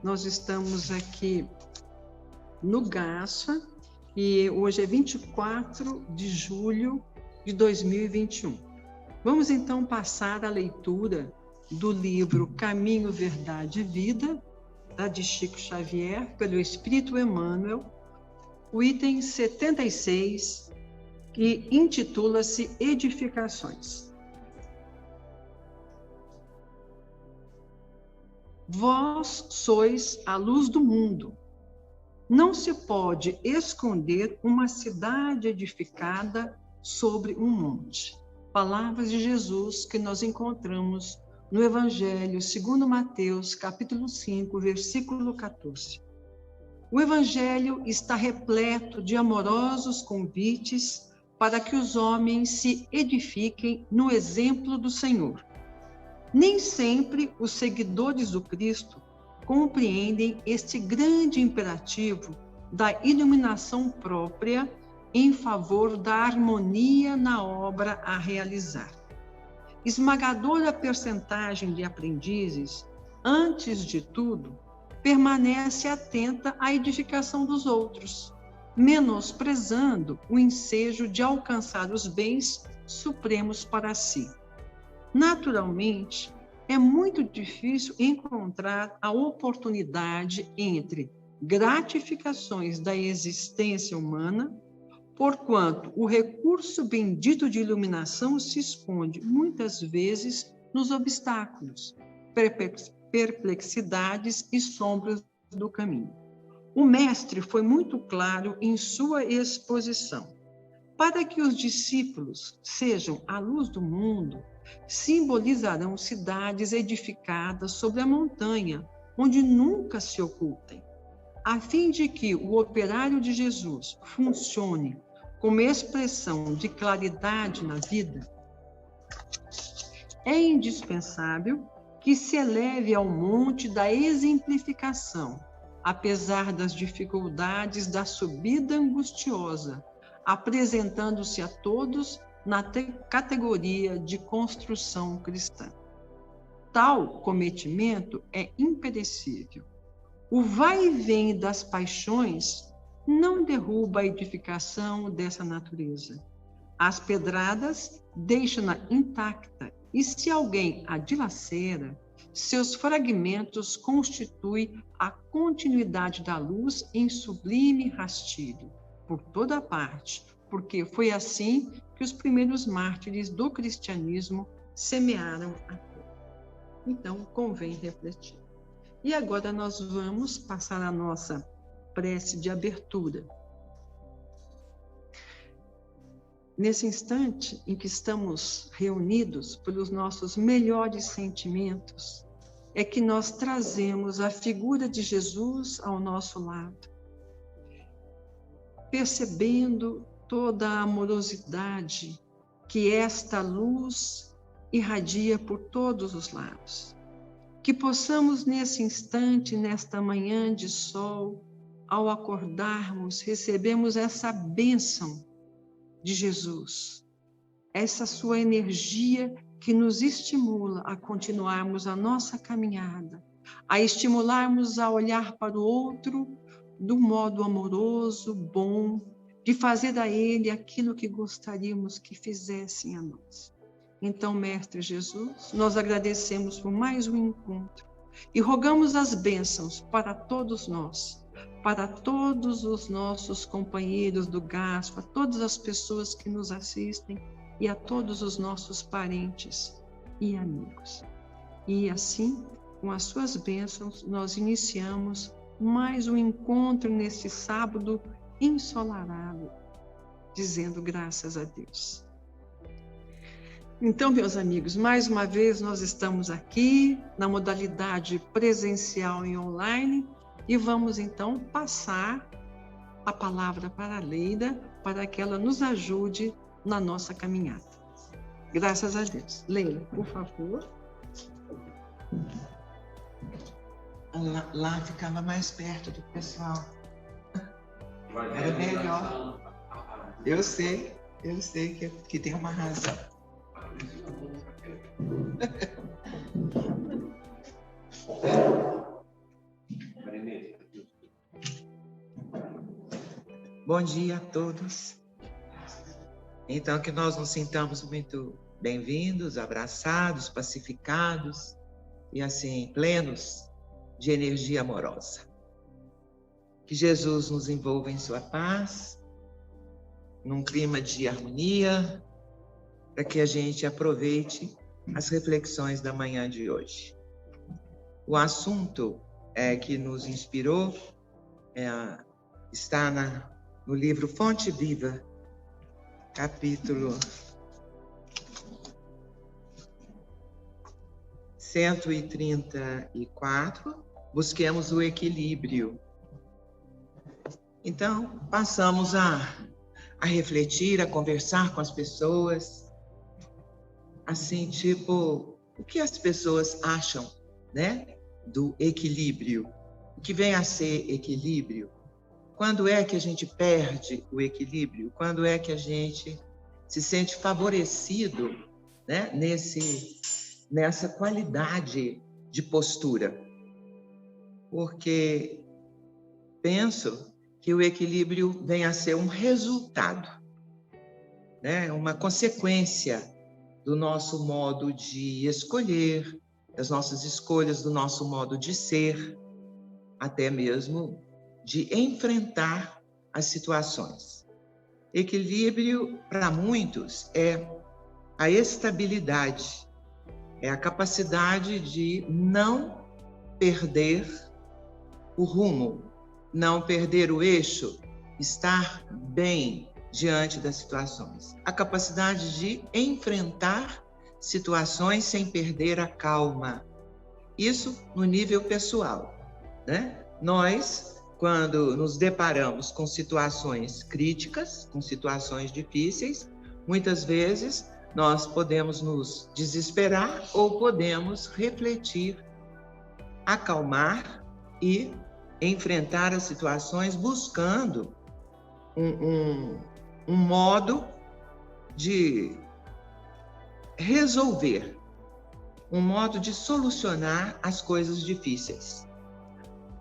nós estamos aqui no GASFA e hoje é 24 de julho de 2021. Vamos então passar a leitura do livro Caminho, Verdade e Vida, de Chico Xavier, pelo Espírito Emmanuel, o item 76, que intitula-se Edificações. Vós sois a luz do mundo. Não se pode esconder uma cidade edificada sobre um monte. Palavras de Jesus que nós encontramos no Evangelho segundo Mateus, capítulo 5, versículo 14. O Evangelho está repleto de amorosos convites para que os homens se edifiquem no exemplo do Senhor. Nem sempre os seguidores do Cristo compreendem este grande imperativo da iluminação própria em favor da harmonia na obra a realizar. Esmagadora percentagem de aprendizes, antes de tudo, permanece atenta à edificação dos outros, menosprezando o ensejo de alcançar os bens supremos para si. Naturalmente, é muito difícil encontrar a oportunidade entre gratificações da existência humana, porquanto o recurso bendito de iluminação se esconde muitas vezes nos obstáculos, perplexidades e sombras do caminho. O mestre foi muito claro em sua exposição. Para que os discípulos sejam a luz do mundo, simbolizarão cidades edificadas sobre a montanha, onde nunca se ocultem. A fim de que o operário de Jesus funcione como expressão de claridade na vida, é indispensável que se eleve ao monte da exemplificação, apesar das dificuldades da subida angustiosa, apresentando-se a todos na categoria de construção cristã. Tal cometimento é imperecível. O vai e vem das paixões não derruba a edificação dessa natureza. As pedradas deixam-na intacta, e se alguém a dilacera, seus fragmentos constituem a continuidade da luz em sublime rastilho, por toda parte, porque foi assim que os primeiros mártires do cristianismo semearam a terra. Então, convém refletir. E agora nós vamos passar a nossa prece de abertura. Nesse instante em que estamos reunidos pelos nossos melhores sentimentos, é que nós trazemos a figura de Jesus ao nosso lado, percebendo toda a amorosidade que esta luz irradia por todos os lados. Que possamos nesse instante, nesta manhã de sol, ao acordarmos, recebemos essa bênção de Jesus, essa sua energia que nos estimula a continuarmos a nossa caminhada, a estimularmos a olhar para o outro do modo amoroso, bom, de fazer a ele aquilo que gostaríamos que fizessem a nós. Então, Mestre Jesus, nós agradecemos por mais um encontro e rogamos as bênçãos para todos nós, para todos os nossos companheiros do GASFA, todas as pessoas que nos assistem e a todos os nossos parentes e amigos. E assim, com as suas bênçãos, nós iniciamos mais um encontro nesse sábado ensolarado, dizendo graças a Deus. Então, meus amigos, mais uma vez nós estamos aqui na modalidade presencial e online e vamos então passar a palavra para a Leila para que ela nos ajude na nossa caminhada. Graças a Deus. Leila, por favor. Lá ficava mais perto do pessoal. Era melhor. Eu sei que tem uma razão. Bom dia a todos. Então, que nós nos sintamos muito bem-vindos, abraçados, pacificados e, assim, plenos de energia amorosa. Que Jesus nos envolva em sua paz, num clima de harmonia, para que a gente aproveite as reflexões da manhã de hoje. O assunto que nos inspirou está no livro Fonte Viva, capítulo 134, busquemos o equilíbrio. Então, passamos a refletir, a conversar com as pessoas, assim, tipo, o que as pessoas acham, né, do equilíbrio? O que vem a ser equilíbrio? Quando é que a gente perde o equilíbrio? Quando é que a gente se sente favorecido, né, nessa qualidade de postura? Porque penso que o equilíbrio vem a ser um resultado, né, uma consequência do nosso modo de escolher, das nossas escolhas, do nosso modo de ser, até mesmo de enfrentar as situações. Equilíbrio, para muitos, é a estabilidade, é a capacidade de não perder o rumo, não perder o eixo, estar bem diante das situações. A capacidade de enfrentar situações sem perder a calma. Isso no nível pessoal, né? Nós, quando nos deparamos com situações críticas, com situações difíceis, muitas vezes nós podemos nos desesperar ou podemos refletir, acalmar e enfrentar as situações buscando um modo de resolver, um modo de solucionar as coisas difíceis.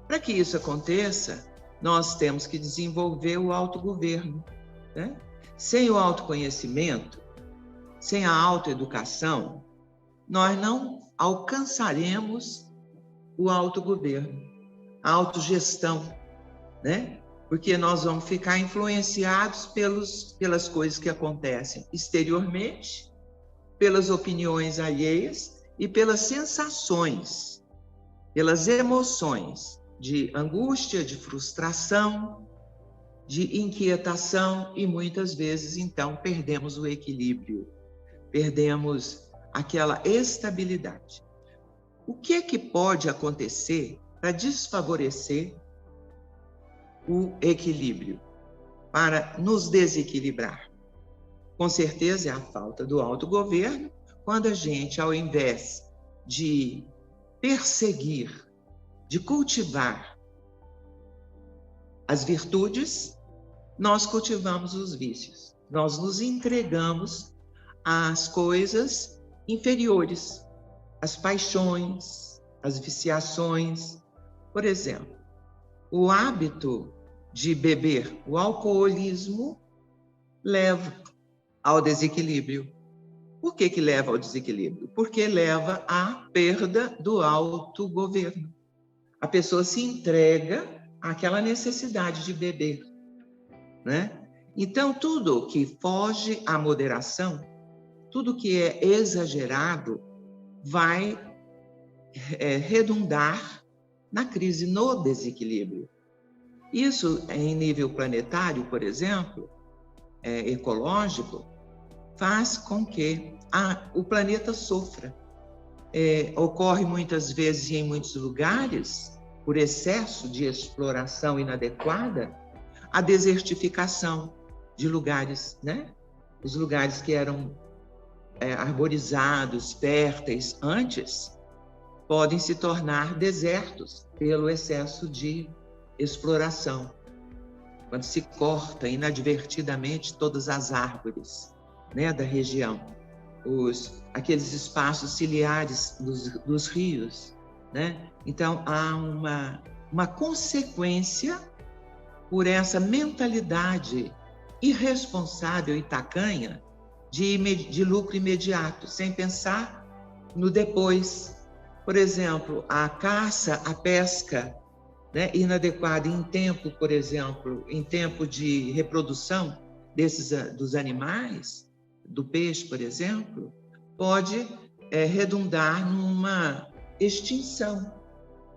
Para que isso aconteça, nós temos que desenvolver o autogoverno, né? Sem o autoconhecimento, sem a autoeducação, nós não alcançaremos o autogoverno, a autogestão, né? Porque nós vamos ficar influenciados pelas coisas que acontecem exteriormente, pelas opiniões alheias e pelas sensações, pelas emoções de angústia, de frustração, de inquietação e muitas vezes, então, perdemos o equilíbrio, perdemos aquela estabilidade. O que é que pode acontecer para desfavorecer o equilíbrio, para nos desequilibrar? Com certeza é a falta do autogoverno, quando a gente, ao invés de perseguir, de cultivar as virtudes, nós cultivamos os vícios. Nós nos entregamos às coisas inferiores, às paixões, às viciações. Por exemplo, o hábito de beber, o alcoolismo, leva ao desequilíbrio. Por que leva ao desequilíbrio? Porque leva à perda do autogoverno. A pessoa se entrega àquela necessidade de beber, né? Então, tudo que foge à moderação, tudo que é exagerado, vai redundar na crise, no desequilíbrio. Isso, em nível planetário, por exemplo, ecológico, faz com que o planeta sofra. Ocorre muitas vezes e em muitos lugares, por excesso de exploração inadequada, a desertificação de lugares, né? Os lugares que eram arborizados, férteis antes, podem se tornar desertos pelo excesso de exploração. Quando se corta inadvertidamente todas as árvores, né, da região, aqueles espaços ciliares dos rios, né? Então, há uma consequência por essa mentalidade irresponsável e tacanha de lucro imediato, sem pensar no depois. Por exemplo, a caça, a pesca, né, inadequada em tempo, por exemplo, em tempo de reprodução dos animais, do peixe, por exemplo, pode redundar numa extinção,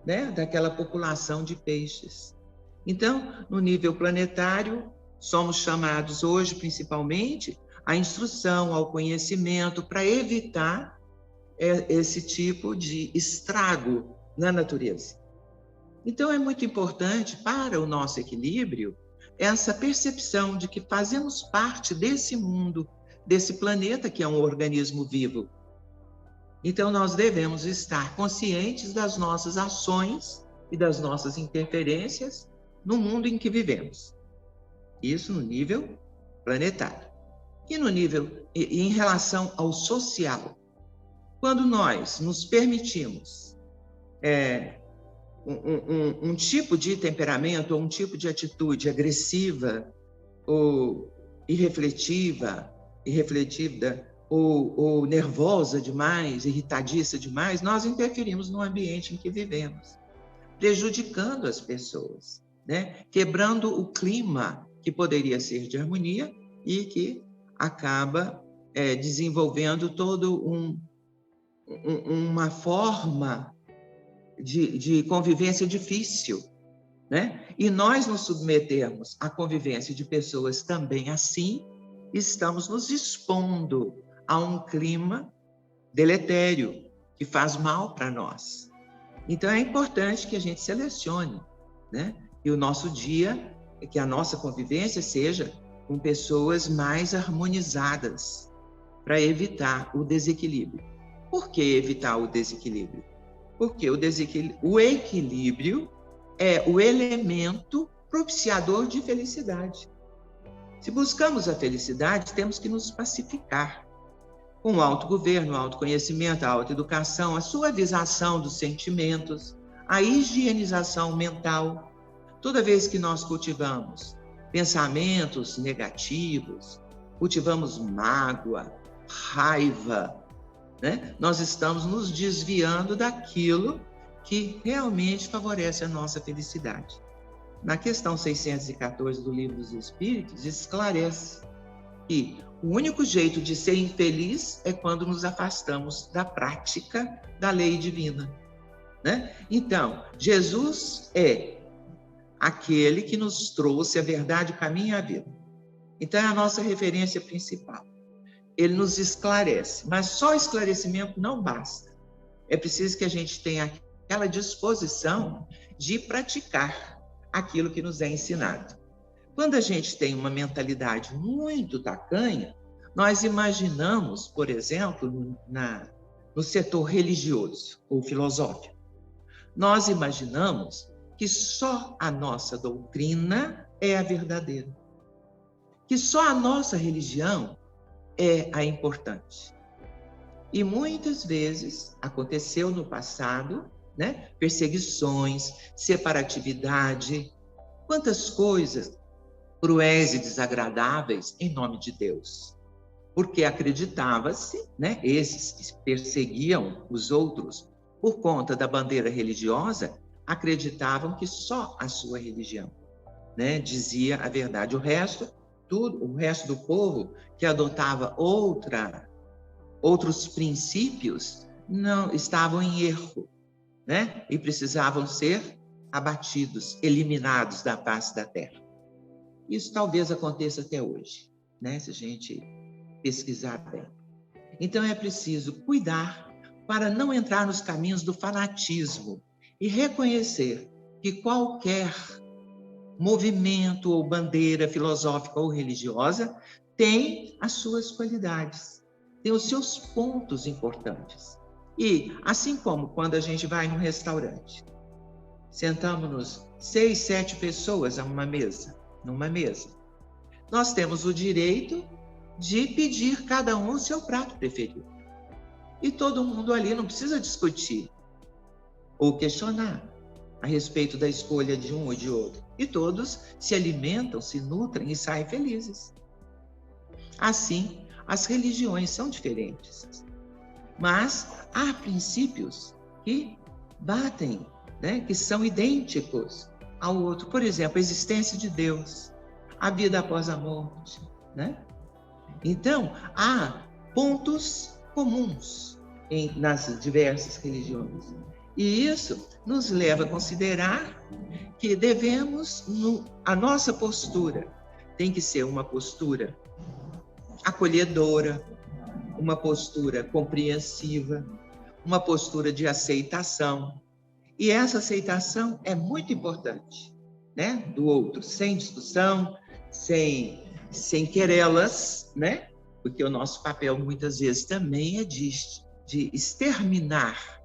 né, daquela população de peixes. Então, no nível planetário, somos chamados hoje, principalmente, à instrução, ao conhecimento, para evitar esse tipo de estrago na natureza. Então, é muito importante para o nosso equilíbrio essa percepção de que fazemos parte desse mundo, desse planeta que é um organismo vivo. Então, nós devemos estar conscientes das nossas ações e das nossas interferências no mundo em que vivemos. Isso no nível planetário. E no nível, em relação ao social, quando nós nos permitimos um tipo de temperamento ou um tipo de atitude agressiva ou irrefletida ou nervosa demais, irritadiça demais, nós interferimos no ambiente em que vivemos, prejudicando as pessoas, né? Quebrando o clima que poderia ser de harmonia e que acaba desenvolvendo todo uma forma de convivência difícil, né? E nós nos submetermos à convivência de pessoas também assim, estamos nos expondo a um clima deletério que faz mal para nós. Então é importante que a gente selecione, né? E o nosso dia, que a nossa convivência seja com pessoas mais harmonizadas, para evitar o desequilíbrio. Por que evitar o desequilíbrio? Porque o equilíbrio é o elemento propiciador de felicidade. Se buscamos a felicidade, temos que nos pacificar com o autogoverno, o autoconhecimento, a autoeducação, a suavização dos sentimentos, a higienização mental. Toda vez que nós cultivamos pensamentos negativos, cultivamos mágoa, raiva, né? Nós estamos nos desviando daquilo que realmente favorece a nossa felicidade. Na questão 614 do Livro dos Espíritos, esclarece que o único jeito de ser infeliz é quando nos afastamos da prática da lei divina, né? Então, Jesus é aquele que nos trouxe a verdade, o caminho e a vida. Então, é a nossa referência principal. Ele nos esclarece, mas só esclarecimento não basta. É preciso que a gente tenha aquela disposição de praticar aquilo que nos é ensinado. Quando a gente tem uma mentalidade muito tacanha, nós imaginamos, por exemplo, no setor religioso ou filosófico, nós imaginamos que só a nossa doutrina é a verdadeira, que só a nossa religião é a importante. E muitas vezes aconteceu no passado, né? Perseguições, separatividade, quantas coisas cruéis e desagradáveis em nome de Deus. Porque acreditava-se, né? Esses que perseguiam os outros por conta da bandeira religiosa, acreditavam que só a sua religião, né, dizia a verdade. O resto do povo que adotava outros princípios não estavam em erro, né? E precisavam ser abatidos, eliminados da face da terra. Isso talvez aconteça até hoje, né? Se a gente pesquisar bem. Então é preciso cuidar para não entrar nos caminhos do fanatismo e reconhecer que qualquer movimento ou bandeira filosófica ou religiosa tem as suas qualidades, tem os seus pontos importantes. E, assim como quando a gente vai num restaurante, sentamos-nos 6, 7 pessoas numa mesa, nós temos o direito de pedir cada um o seu prato preferido. E todo mundo ali não precisa discutir ou questionar a respeito da escolha de um ou de outro. e todos se alimentam, se nutrem e saem felizes. Assim, as religiões são diferentes, mas há princípios que batem, né, que são idênticos ao outro. Por exemplo, a existência de Deus, a vida após a morte, né? Então, há pontos comuns nas diversas religiões. E isso nos leva a considerar que devemos, a nossa postura tem que ser uma postura acolhedora, uma postura compreensiva, uma postura de aceitação. E essa aceitação é muito importante, né? Do outro, sem discussão, sem querelas, né? Porque o nosso papel muitas vezes também é de exterminar,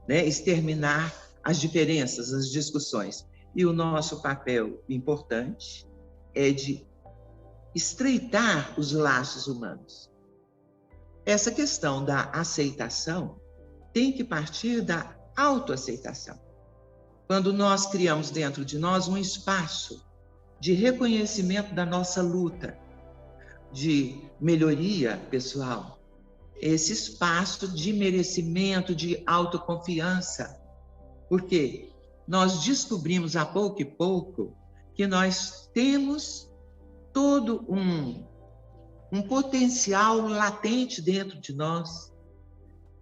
né? Exterminar as diferenças, as discussões. E o nosso papel importante é de estreitar os laços humanos. Essa questão da aceitação tem que partir da autoaceitação. Quando nós criamos dentro de nós um espaço de reconhecimento da nossa luta, de melhoria pessoal, esse espaço de merecimento, de autoconfiança, porque nós descobrimos a pouco e pouco que nós temos todo um potencial latente dentro de nós,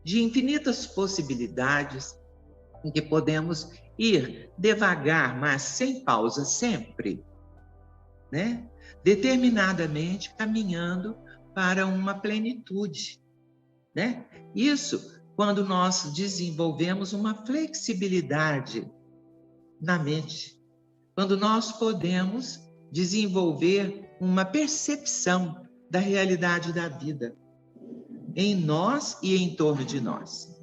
de infinitas possibilidades, em que podemos ir devagar, mas sem pausa sempre, né? Determinadamente caminhando para uma plenitude, né? Isso quando nós desenvolvemos uma flexibilidade na mente, quando nós podemos desenvolver uma percepção da realidade da vida em nós e em torno de nós.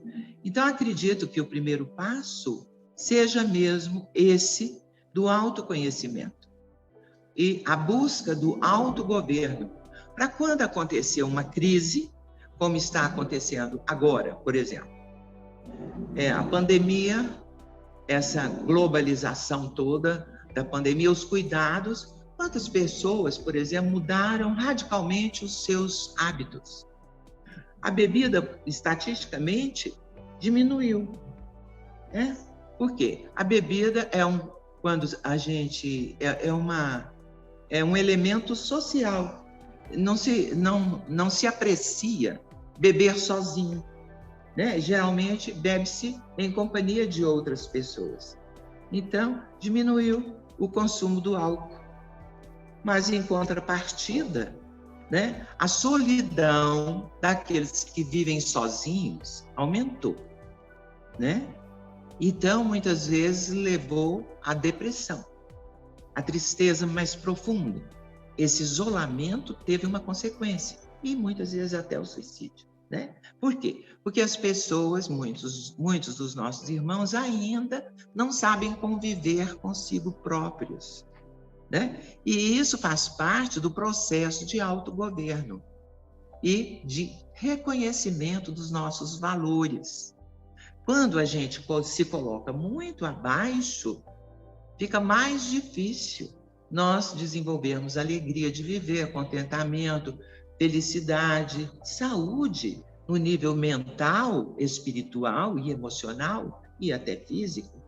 Então, acredito que o primeiro passo seja mesmo esse do autoconhecimento e a busca do autogoverno, para quando acontecer uma crise, como está acontecendo agora, por exemplo. A pandemia, essa globalização toda da pandemia, os cuidados, quantas pessoas, por exemplo, mudaram radicalmente os seus hábitos. A bebida, estatisticamente, diminuiu, né? Por quê? A bebida quando a gente é um elemento social. Não se aprecia beber sozinho, né? Geralmente bebe-se em companhia de outras pessoas. Então, diminuiu o consumo do álcool. Mas, em contrapartida, né, a solidão daqueles que vivem sozinhos aumentou, né? Então, muitas vezes, levou à depressão, à tristeza mais profunda. Esse isolamento teve uma consequência, e muitas vezes até o suicídio, né? Por quê? Porque as pessoas, muitos dos nossos irmãos, ainda não sabem conviver consigo próprios, né? E isso faz parte do processo de autogoverno e de reconhecimento dos nossos valores. Quando a gente se coloca muito abaixo, fica mais difícil nós desenvolvermos alegria de viver, contentamento, felicidade, saúde no nível mental, espiritual e emocional e até físico.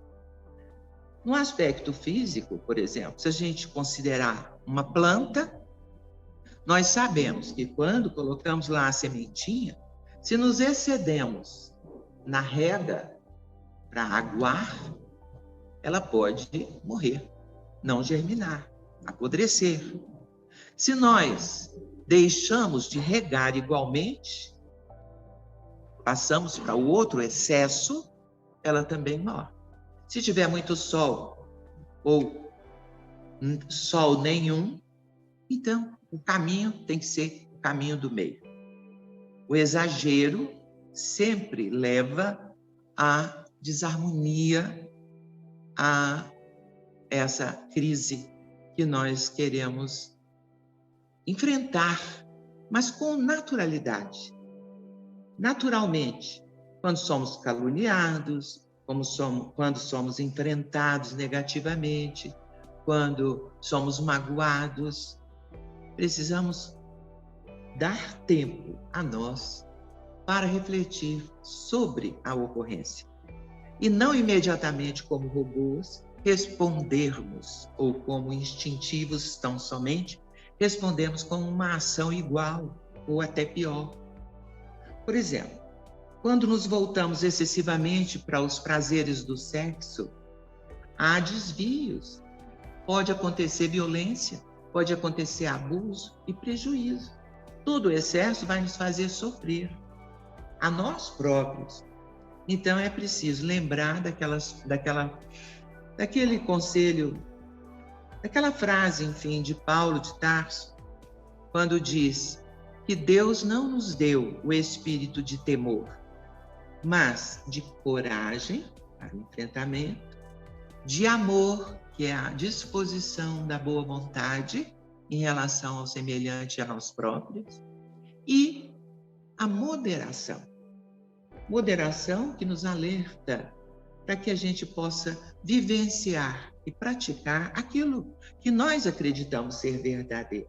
No aspecto físico, por exemplo, se a gente considerar uma planta, nós sabemos que quando colocamos lá a sementinha, se nos excedemos na rega para aguar, ela pode morrer, não germinar, apodrecer. Se nós deixamos de regar igualmente, passamos para o outro excesso, ela também morre. Se tiver muito sol ou sol nenhum, então o caminho tem que ser o caminho do meio. O exagero sempre leva à desarmonia, a essa crise que nós queremos enfrentar, mas com naturalidade. Naturalmente, quando somos caluniados, quando somos enfrentados negativamente, quando somos magoados. Precisamos dar tempo a nós para refletir sobre a ocorrência. E não imediatamente, como robôs, respondermos, ou como instintivos tão somente, respondemos com uma ação igual, ou até pior. Por exemplo, quando nos voltamos excessivamente para os prazeres do sexo, há desvios. Pode acontecer violência, pode acontecer abuso e prejuízo. Todo o excesso vai nos fazer sofrer, a nós próprios. Então é preciso lembrar daquele conselho, daquela frase, enfim, de Paulo de Tarso, quando diz que Deus não nos deu o espírito de temor, mas de coragem para o enfrentamento, de amor, que é a disposição da boa vontade em relação ao semelhante e a nós próprios, e a moderação. Moderação que nos alerta para que a gente possa vivenciar e praticar aquilo que nós acreditamos ser verdadeiro.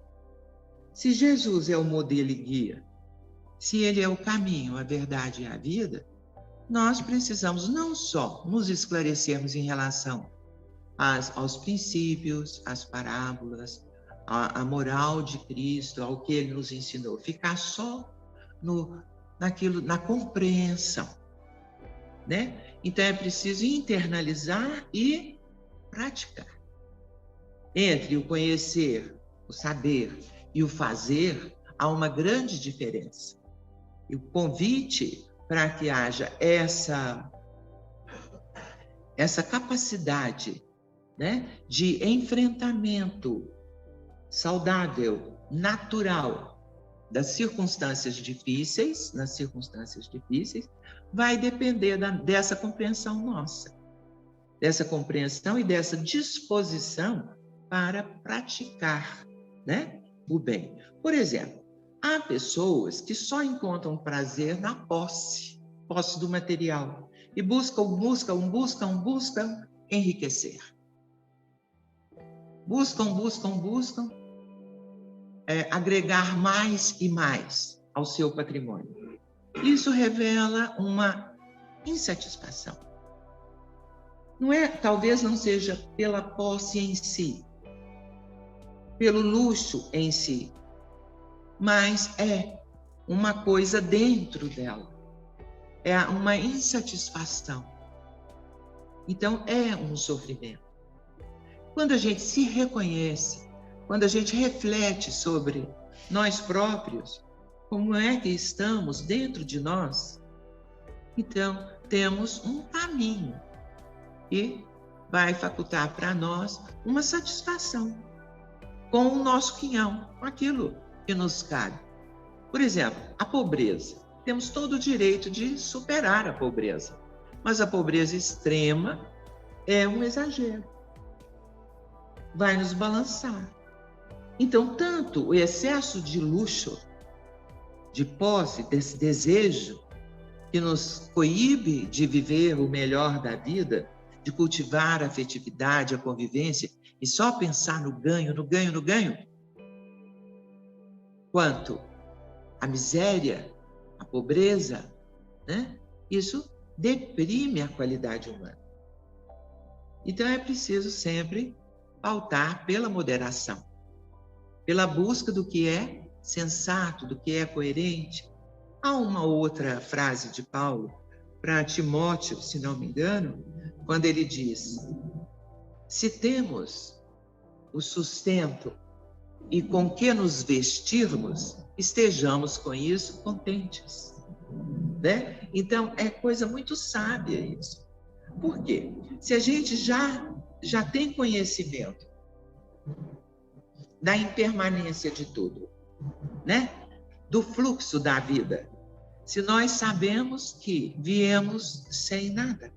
Se Jesus é o modelo e guia, se ele é o caminho, a verdade e a vida, nós precisamos não só nos esclarecermos em relação aos princípios, às parábolas, à moral de Cristo, ao que ele nos ensinou, ficar só na compreensão, né? Então é preciso internalizar e praticar. Entre o conhecer, o saber e o fazer, há uma grande diferença. E o convite para que haja essa capacidade, né, de enfrentamento saudável, natural, das circunstâncias difíceis, vai depender dessa compreensão nossa, dessa compreensão e dessa disposição para praticar, né, o bem. Por exemplo, há pessoas que só encontram prazer na posse do material e buscam enriquecer. Buscam agregar mais e mais ao seu patrimônio. Isso revela uma insatisfação. Talvez não seja pela posse em si, pelo luxo em si, mas é uma coisa dentro dela. É uma insatisfação. Então, é um sofrimento. Quando a gente se reconhece, quando a gente reflete sobre nós próprios, como é que estamos dentro de nós, então temos um caminho e vai facultar para nós uma satisfação com o nosso quinhão, com aquilo que nos cabe. Por exemplo, a pobreza. Temos todo o direito de superar a pobreza, mas a pobreza extrema é um exagero. Vai nos balançar. Então, tanto o excesso de luxo, de posse, desse desejo que nos coíbe de viver o melhor da vida, de cultivar a afetividade, a convivência e só pensar no ganho, quanto a miséria, a pobreza, né? Isso deprime a qualidade humana. Então é preciso sempre pautar pela moderação, pela busca do que é sensato, do que é coerente. Há uma outra frase de Paulo para Timóteo, se não me engano, quando ele diz: se temos o sustento e com que nos vestirmos, estejamos com isso contentes, né? Então, é coisa muito sábia isso. Por quê? Se a gente já tem conhecimento da impermanência de tudo, né? Do fluxo da vida, se nós sabemos que viemos sem nada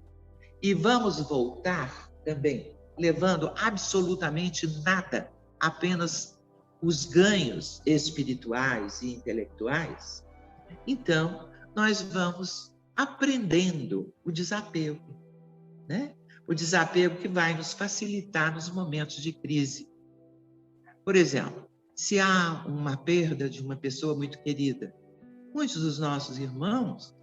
e vamos voltar também levando absolutamente nada, apenas os ganhos espirituais e intelectuais, então nós vamos aprendendo o desapego, né? O desapego que vai nos facilitar nos momentos de crise. Por exemplo, se há uma perda de uma pessoa muito querida, muitos dos nossos irmãos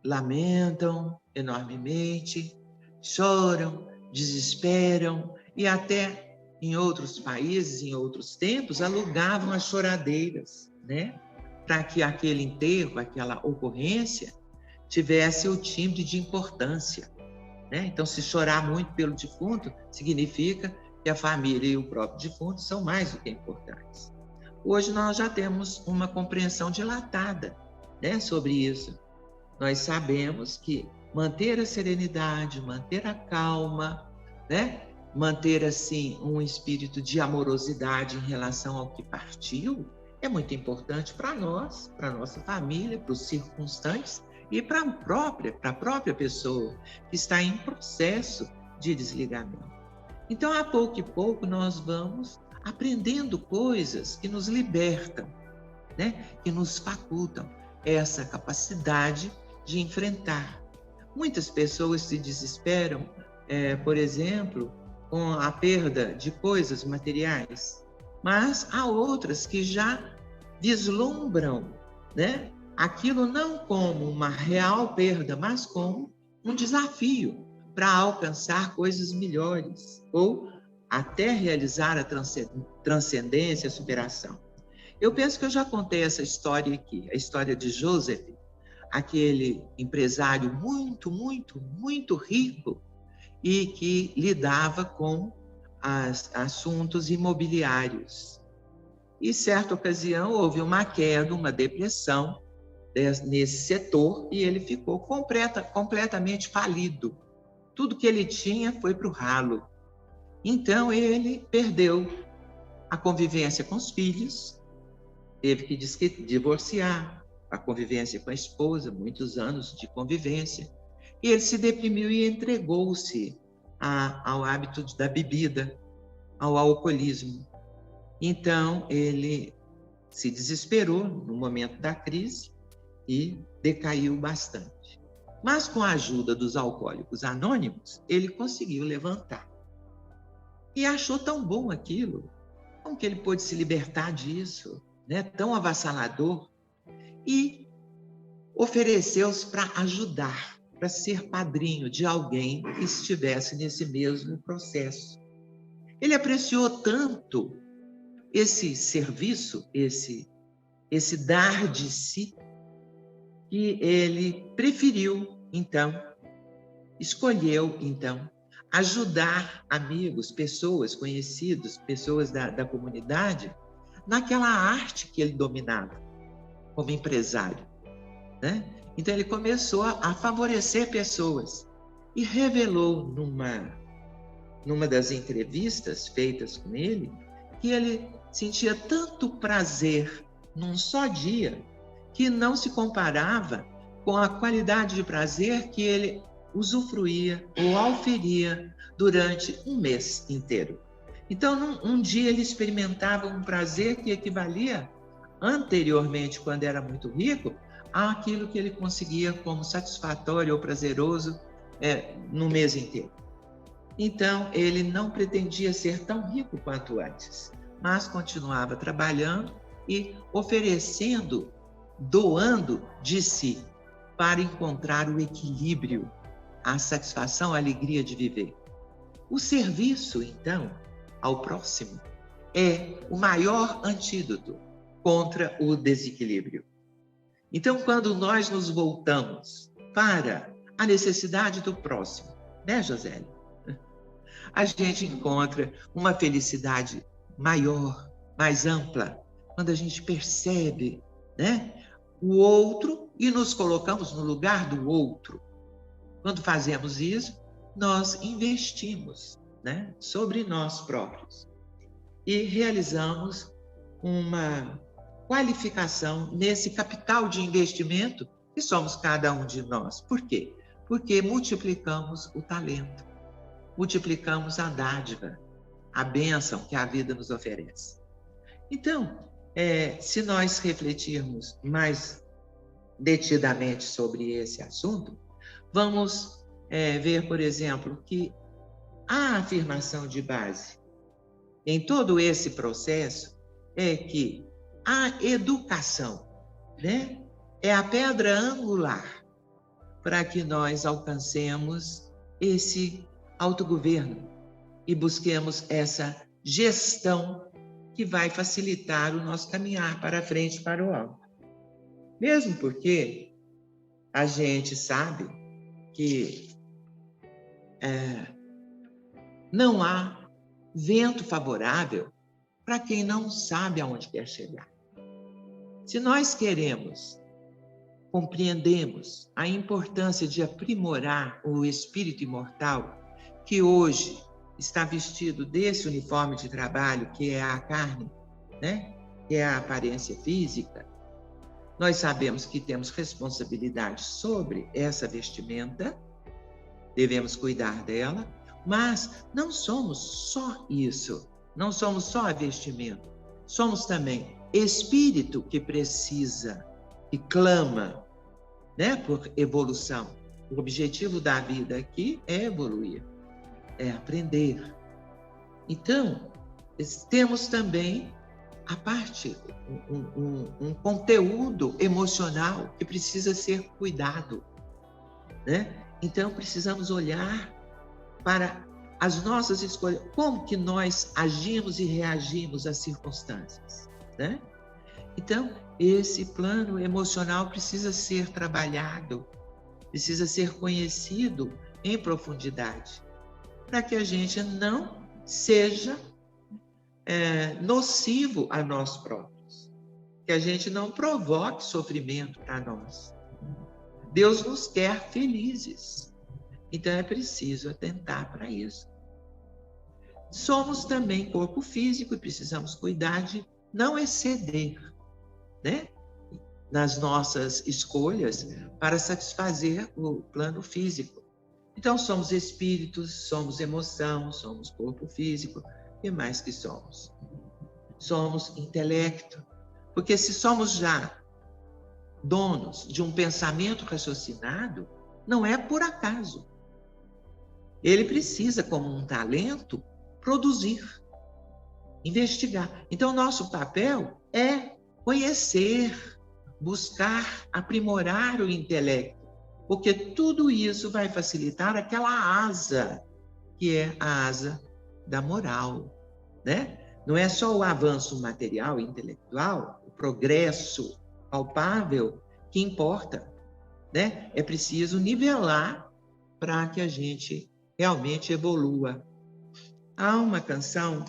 lamentam enormemente, choram, desesperam e até em outros países, em outros tempos, alugavam as choradeiras, né? Para que aquele enterro, aquela ocorrência, tivesse o timbre de importância, né? Então, se chorar muito pelo defunto, significa que a família e o próprio defunto são mais do que importantes. Hoje nós já temos uma compreensão dilatada, né, sobre isso. Nós sabemos que manter a serenidade, manter a calma, né, manter assim um espírito de amorosidade em relação ao que partiu, é muito importante para nós, para a nossa família, para os circunstantes e para a própria pessoa que está em processo de desligamento. Então, a pouco e pouco, nós vamos aprendendo coisas que nos libertam, né? Que nos facultam essa capacidade de enfrentar. Muitas pessoas se desesperam, por exemplo, com a perda de coisas materiais, mas há outras que já vislumbram, né, aquilo não como uma real perda, mas como um desafio para alcançar coisas melhores ou até realizar a transcendência, a superação. Eu penso que eu já contei essa história aqui, a história de Joseph, aquele empresário muito, muito, muito rico e que lidava com assuntos imobiliários. E, certa ocasião, houve uma queda, uma depressão nesse setor e ele ficou completamente falido. Tudo que ele tinha foi para o ralo. Então, ele perdeu a convivência com os filhos, teve que divorciar, a convivência com a esposa, muitos anos de convivência, e ele se deprimiu e entregou-se ao hábito da bebida, ao alcoolismo. Então, ele se desesperou no momento da crise e decaiu bastante. Mas, com a ajuda dos alcoólicos anônimos, ele conseguiu levantar. E achou tão bom aquilo, como que ele pôde se libertar disso, né? Tão avassalador, e ofereceu-se para ajudar, para ser padrinho de alguém que estivesse nesse mesmo processo. Ele apreciou tanto esse serviço, esse dar de si, que ele preferiu, então, escolheu, então, ajudar amigos, pessoas conhecidas, pessoas da comunidade, naquela arte que ele dominava como empresário, né? Então, ele começou a favorecer pessoas e revelou numa das entrevistas feitas com ele que ele sentia tanto prazer num só dia que não se comparava com a qualidade de prazer que ele usufruía ou auferia durante um mês inteiro. Então, um dia ele experimentava um prazer que equivalia anteriormente, quando era muito rico, àquilo que ele conseguia como satisfatório ou prazeroso no mês inteiro. Então, ele não pretendia ser tão rico quanto antes, mas continuava trabalhando e oferecendo, doando de si para encontrar o equilíbrio, a satisfação, a alegria de viver. O serviço, então, ao próximo é o maior antídoto contra o desequilíbrio. Então, quando nós nos voltamos para a necessidade do próximo, né, Josélia? A gente encontra uma felicidade maior, mais ampla, quando a gente percebe, né, o outro e nos colocamos no lugar do outro. Quando fazemos isso, nós investimos, né, sobre nós próprios e realizamos uma qualificação nesse capital de investimento que somos cada um de nós. Por quê? Porque multiplicamos o talento, multiplicamos a dádiva, a bênção que a vida nos oferece. Então, se nós refletirmos mais detidamente sobre esse assunto, vamos ver, por exemplo, que a afirmação de base em todo esse processo é que a educação, né, é a pedra angular para que nós alcancemos esse autogoverno e busquemos essa gestão que vai facilitar o nosso caminhar para frente, para o alto. Mesmo porque a gente sabe que não há vento favorável para quem não sabe aonde quer chegar. Se nós compreendemos a importância de aprimorar o espírito imortal, que hoje está vestido desse uniforme de trabalho, que é a carne, né? Que é a aparência física, nós sabemos que temos responsabilidade sobre essa vestimenta, devemos cuidar dela, mas não somos só isso, não somos só a vestimenta, somos também espírito que precisa e clama, né, por evolução. O objetivo da vida aqui é evoluir, é aprender. Então, temos também a parte, um conteúdo emocional que precisa ser cuidado, né? Então, precisamos olhar para as nossas escolhas, como que nós agimos e reagimos às circunstâncias, né? Então, esse plano emocional precisa ser trabalhado, precisa ser conhecido em profundidade, para que a gente não seja nocivo a nós próprios, que a gente não provoque sofrimento para nós. Deus nos quer felizes, então é preciso atentar para isso. Somos também corpo físico e precisamos cuidar de não exceder, né, nas nossas escolhas para satisfazer o plano físico. Então, somos espíritos, somos emoção, somos corpo físico, e mais que somos? Somos intelecto, porque se somos já donos de um pensamento raciocinado, não é por acaso. Ele precisa, como um talento, produzir, investigar. Então, nosso papel é conhecer, buscar aprimorar o intelecto, porque tudo isso vai facilitar aquela asa, que é a asa da moral, né? Não é só o avanço material e intelectual, o progresso palpável que importa, né? É preciso nivelar para que a gente realmente evolua. Há uma canção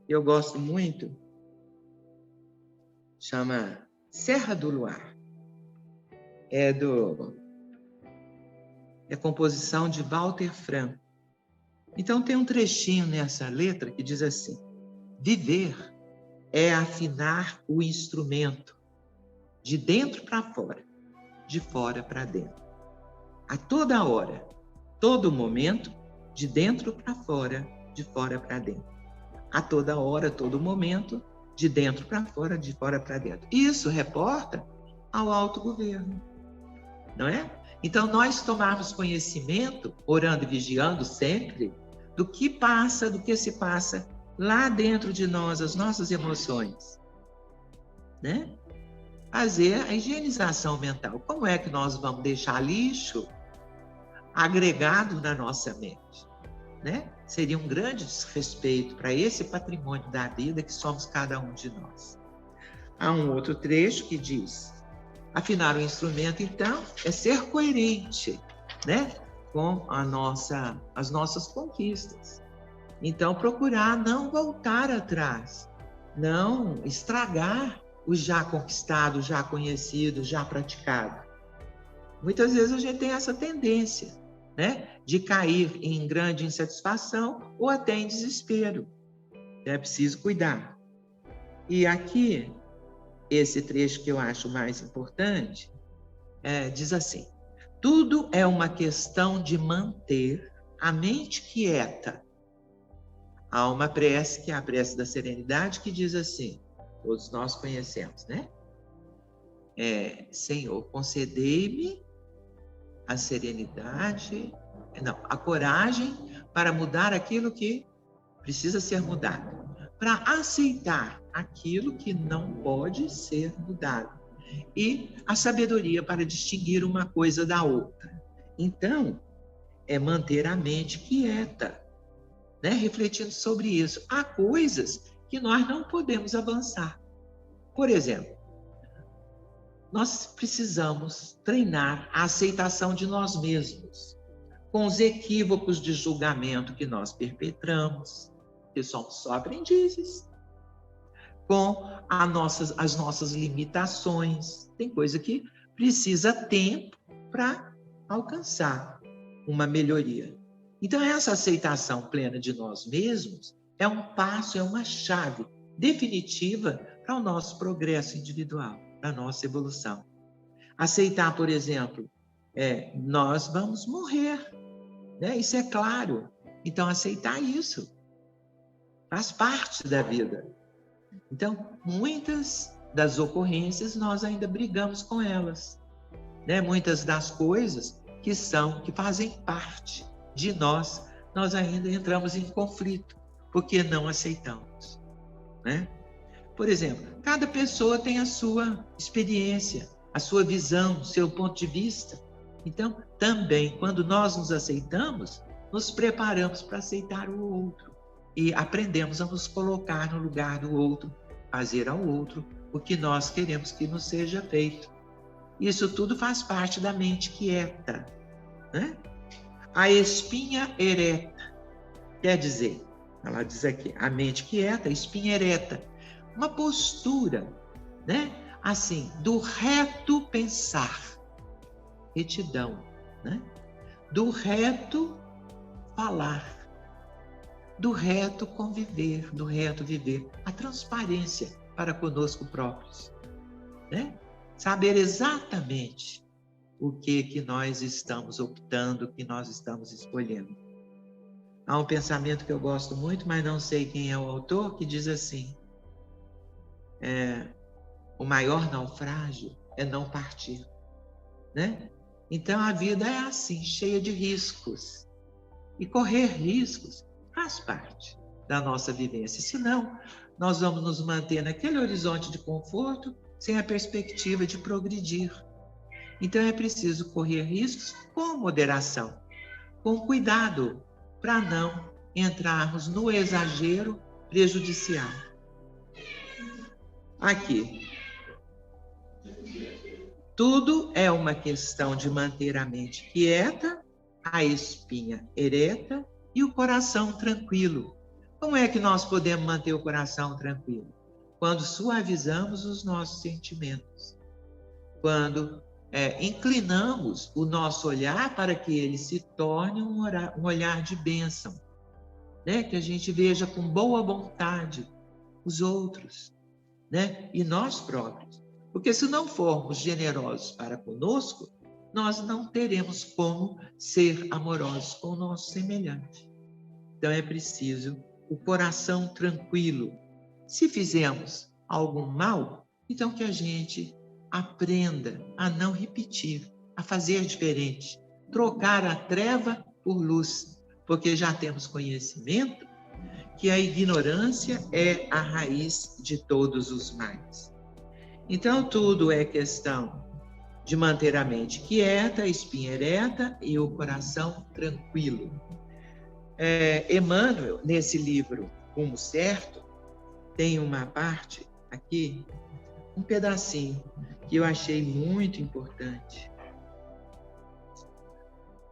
que eu gosto muito, chama Serra do Luar. É composição de Walter Franco. Então tem um trechinho nessa letra que diz assim: viver é afinar o instrumento de dentro para fora, de fora para dentro. A toda hora, todo momento, de dentro para fora, de fora para dentro. A toda hora, todo momento, de dentro para fora, de fora para dentro. Isso reporta ao autogoverno, não é? Então, nós tomarmos conhecimento, orando e vigiando sempre, do que passa, do que se passa lá dentro de nós, as nossas emoções, né? Fazer a higienização mental. Como é que nós vamos deixar lixo agregado na nossa mente, né? Seria um grande desrespeito para esse patrimônio da vida que somos cada um de nós. Há um outro trecho que diz: afinar o instrumento, então, é ser coerente, né, com as nossas conquistas. Então, procurar não voltar atrás, não estragar o já conquistado, já conhecido, já praticado. Muitas vezes a gente tem essa tendência, né, de cair em grande insatisfação ou até em desespero. É preciso cuidar. E aqui, esse trecho que eu acho mais importante, diz assim: tudo é uma questão de manter a mente quieta. Há uma prece, que é a prece da serenidade, que diz assim, todos nós conhecemos, né? Senhor, concedei-me a serenidade Não, a coragem para mudar aquilo que precisa ser mudado, para aceitar aquilo que não pode ser mudado, e a sabedoria para distinguir uma coisa da outra. Então, é manter a mente quieta, né? Refletindo sobre isso. Há coisas que nós não podemos avançar. Por exemplo, nós precisamos treinar a aceitação de nós mesmos, com os equívocos de julgamento que nós perpetramos, que somos só aprendizes, com as nossas limitações. Tem coisa que precisa tempo para alcançar uma melhoria. Então, essa aceitação plena de nós mesmos é um passo, é uma chave definitiva para o nosso progresso individual, para a nossa evolução. Aceitar, por exemplo, nós vamos morrer, né? Isso é claro. Então, aceitar isso faz parte da vida. Então, muitas das ocorrências nós ainda brigamos com elas, né? Muitas das coisas que fazem parte de nós ainda entramos em conflito, porque não aceitamos, né? Por exemplo, cada pessoa tem a sua experiência, a sua visão, o seu ponto de vista. Então, também, quando nós nos aceitamos, nos preparamos para aceitar o outro e aprendemos a nos colocar no lugar do outro, fazer ao outro o que nós queremos que nos seja feito. Isso tudo faz parte da mente quieta, né? A espinha ereta, quer dizer, ela diz aqui, a mente quieta, a espinha ereta, uma postura, né? Assim, do reto pensar, retidão, né? Do reto falar, do reto conviver, do reto viver, a transparência para conosco próprios, né? Saber exatamente o que nós estamos optando, o que nós estamos escolhendo. Há um pensamento que eu gosto muito, mas não sei quem é o autor, que diz assim, o maior naufrágio é não partir, né? Então a vida é assim, cheia de riscos. E correr riscos faz parte da nossa vivência. Senão, nós vamos nos manter naquele horizonte de conforto, sem a perspectiva de progredir. Então é preciso correr riscos com moderação, com cuidado, para não entrarmos no exagero prejudicial. Aqui. Tudo é uma questão de manter a mente quieta, a espinha ereta e o coração tranquilo. Como é que nós podemos manter o coração tranquilo? Quando suavizamos os nossos sentimentos. Quando inclinamos o nosso olhar para que ele se torne um olhar de bênção, né? Que a gente veja com boa vontade os outros, né? E nós próprios. Porque se não formos generosos para conosco, nós não teremos como ser amorosos com o nosso semelhante. Então é preciso o coração tranquilo. Se fizermos algum mal, então que a gente aprenda a não repetir, a fazer diferente, trocar a treva por luz, porque já temos conhecimento que a ignorância é a raiz de todos os males. Então, tudo é questão de manter a mente quieta, a espinha ereta e o coração tranquilo. Emmanuel, nesse livro Rumo Certo, tem uma parte aqui, um pedacinho, que eu achei muito importante.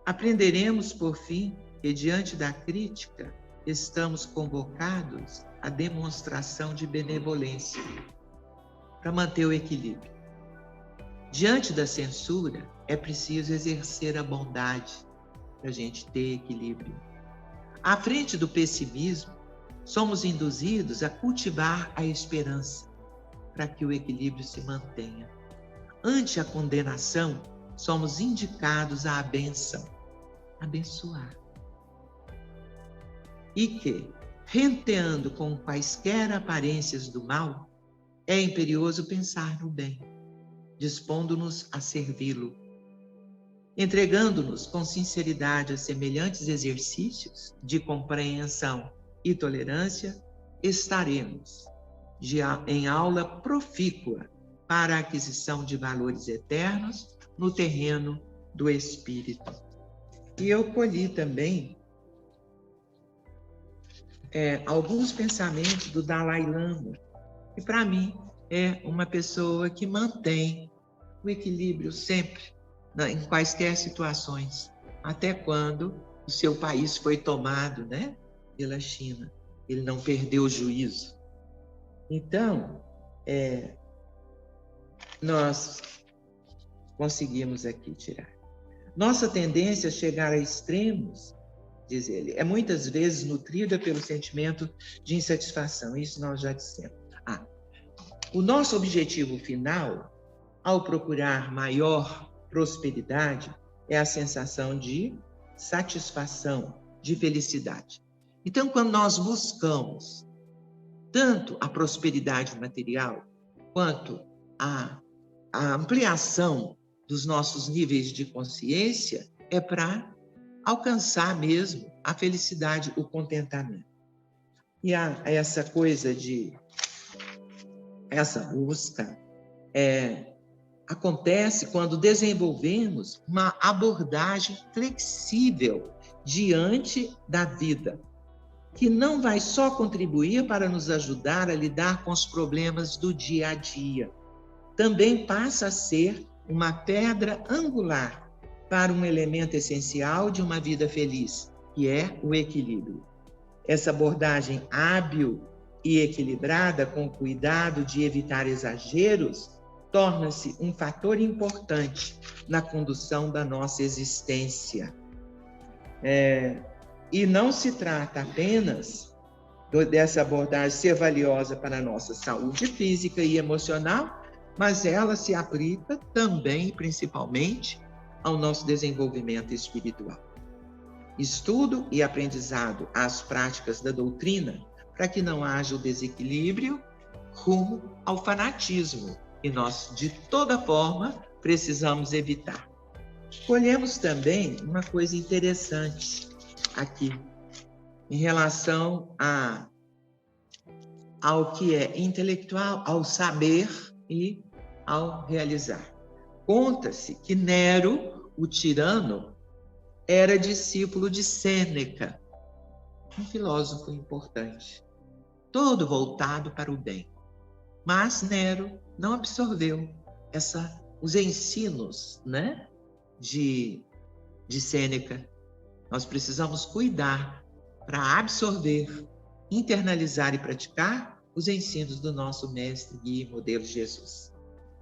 Aprenderemos, por fim, que diante da crítica, estamos convocados à demonstração de benevolência, para manter o equilíbrio. Diante da censura, é preciso exercer a bondade para a gente ter equilíbrio. À frente do pessimismo, somos induzidos a cultivar a esperança para que o equilíbrio se mantenha. Ante a condenação, somos indicados à bênção, abençoar. E que, renteando com quaisquer aparências do mal, é imperioso pensar no bem, dispondo-nos a servi-lo. entregando-nos com sinceridade a semelhantes exercícios de compreensão e tolerância, estaremos em aula profícua para a aquisição de valores eternos no terreno do espírito. E eu colhi também alguns pensamentos do Dalai Lama, que para mim é uma pessoa que mantém o equilíbrio sempre, em quaisquer situações, até quando o seu país foi tomado, né, pela China. Ele não perdeu o juízo. Então, nós conseguimos aqui tirar. Nossa tendência a chegar a extremos, diz ele, é muitas vezes nutrida pelo sentimento de insatisfação. Isso nós já dissemos. O nosso objetivo final, ao procurar maior prosperidade, é a sensação de satisfação, de felicidade. Então, quando nós buscamos tanto a prosperidade material, quanto a ampliação dos nossos níveis de consciência, é para alcançar mesmo a felicidade, o contentamento. E essa coisa essa busca acontece quando desenvolvemos uma abordagem flexível diante da vida, que não vai só contribuir para nos ajudar a lidar com os problemas do dia a dia, também passa a ser uma pedra angular para um elemento essencial de uma vida feliz, que é o equilíbrio. Essa abordagem hábil e equilibrada, com cuidado de evitar exageros, torna-se um fator importante na condução da nossa existência. E não se trata apenas dessa abordagem ser valiosa para a nossa saúde física e emocional, mas ela se aplica também, principalmente, ao nosso desenvolvimento espiritual. Estudo e aprendizado às práticas da doutrina para que não haja o desequilíbrio rumo ao fanatismo, que nós, de toda forma, precisamos evitar. Colhemos também uma coisa interessante aqui, em relação ao que é intelectual, ao saber e ao realizar. Conta-se que Nero, o tirano, era discípulo de Sêneca, um filósofo importante, todo voltado para o bem. Mas Nero não absorveu os ensinos, né, de Sêneca. Nós precisamos cuidar para absorver, internalizar e praticar os ensinos do nosso mestre e modelo Jesus.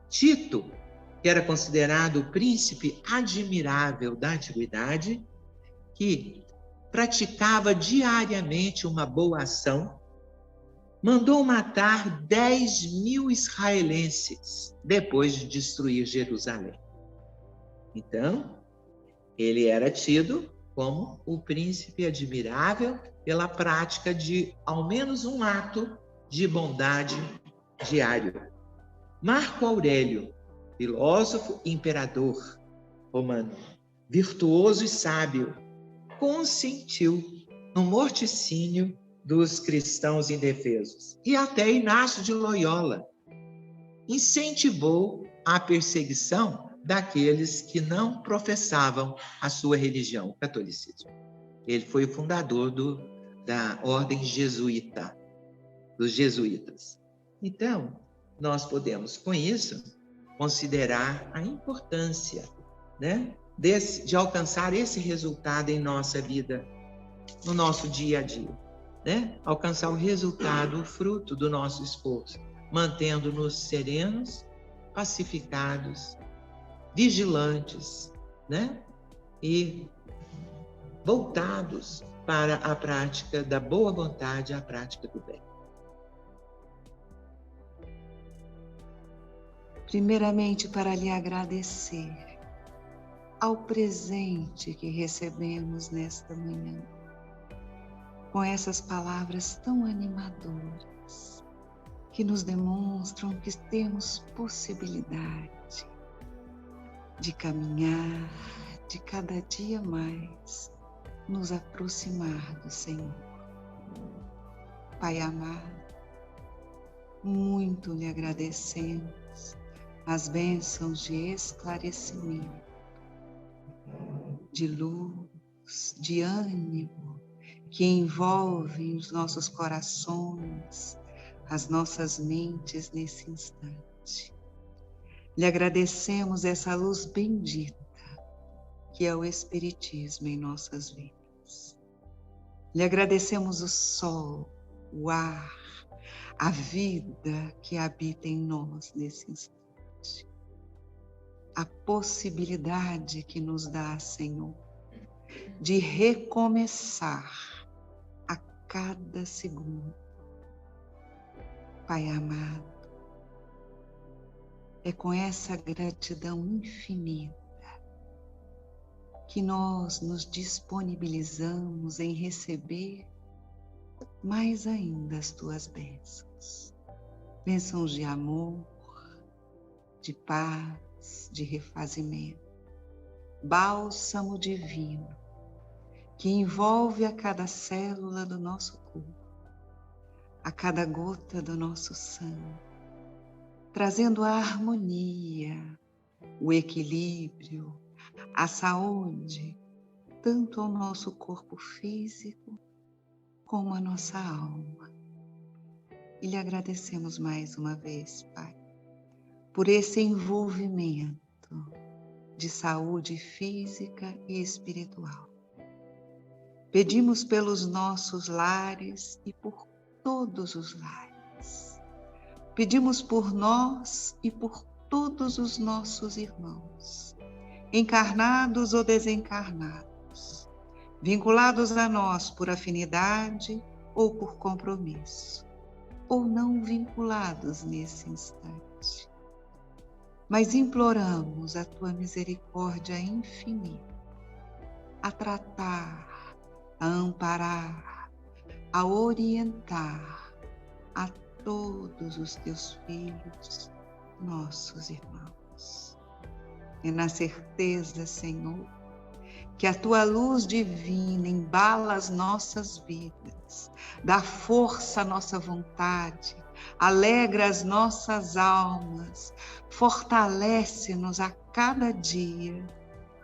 Tito, que era considerado o príncipe admirável da antiguidade, que praticava diariamente uma boa ação, mandou matar 10.000 israelenses depois de destruir Jerusalém. Então, ele era tido como o príncipe admirável pela prática de ao menos um ato de bondade diário. Marco Aurélio, filósofo e imperador romano, virtuoso e sábio, consentiu no morticínio dos cristãos indefesos. E até Inácio de Loyola incentivou a perseguição daqueles que não professavam a sua religião, o catolicismo. Ele foi o fundador da ordem jesuíta, dos jesuítas. Então, nós podemos, com isso, considerar a importância, né, de alcançar esse resultado em nossa vida, no nosso dia a dia, né? Alcançar o resultado, o fruto do nosso esforço, mantendo-nos serenos, pacificados, vigilantes, né? E voltados para a prática da boa vontade, a prática do bem. Primeiramente, para lhe agradecer ao presente que recebemos nesta manhã, com essas palavras tão animadoras, que nos demonstram que temos possibilidade de caminhar, de cada dia mais nos aproximar do Senhor. Pai amado, muito lhe agradecemos as bênçãos de esclarecimento, de luz, de ânimo que envolvem os nossos corações, as nossas mentes nesse instante. Lhe agradecemos essa luz bendita que é o Espiritismo em nossas vidas. Lhe agradecemos o sol, o ar, a vida que habita em nós nesse instante. A possibilidade que nos dá, Senhor, de recomeçar a cada segundo. Pai amado, é com essa gratidão infinita que nós nos disponibilizamos em receber mais ainda as tuas bênçãos. Bênçãos de amor, de paz, de refazimento. Bálsamo divino que envolve a cada célula do nosso corpo, a cada gota do nosso sangue, trazendo a harmonia, o equilíbrio, a saúde, tanto ao nosso corpo físico como à nossa alma. E lhe agradecemos mais uma vez, Pai, por esse envolvimento de saúde física e espiritual. Pedimos pelos nossos lares e por todos os lares. Pedimos por nós e por todos os nossos irmãos, encarnados ou desencarnados, vinculados a nós por afinidade ou por compromisso, ou não vinculados nesse instante. Mas imploramos a tua misericórdia infinita a tratar, a amparar, a orientar a todos os teus filhos, nossos irmãos. E na certeza, Senhor, que a tua luz divina embala as nossas vidas, dá força à nossa vontade, alegra as nossas almas, fortalece-nos a cada dia,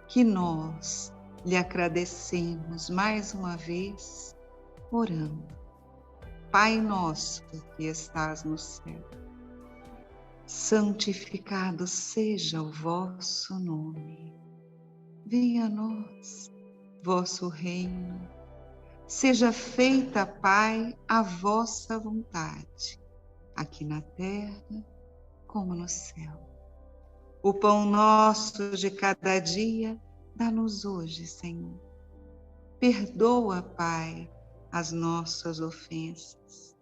que nós lhe agradecemos mais uma vez, orando. Pai nosso que estás no céu, santificado seja o vosso nome. Venha a nós, vosso reino. Seja feita, Pai, a vossa vontade, aqui na terra como no céu. O pão nosso de cada dia, dá-nos hoje, Senhor. Perdoa, Pai, as nossas ofensas.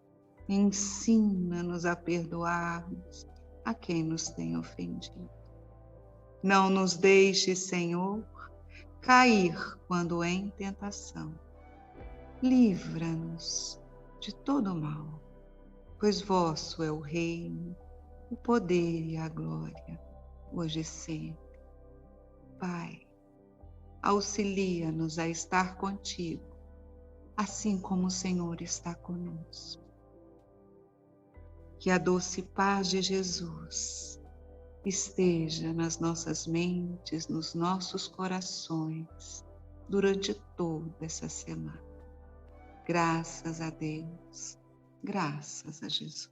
Ensina-nos a perdoarmos a quem nos tem ofendido. Não nos deixe, Senhor, cair quando em tentação. Livra-nos de todo mal, pois vosso é o reino, o poder e a glória, hoje e sempre. Pai, auxilia-nos a estar contigo, assim como o Senhor está conosco. Que a doce paz de Jesus esteja nas nossas mentes, nos nossos corações, durante toda essa semana. Graças a Deus, graças a Jesus.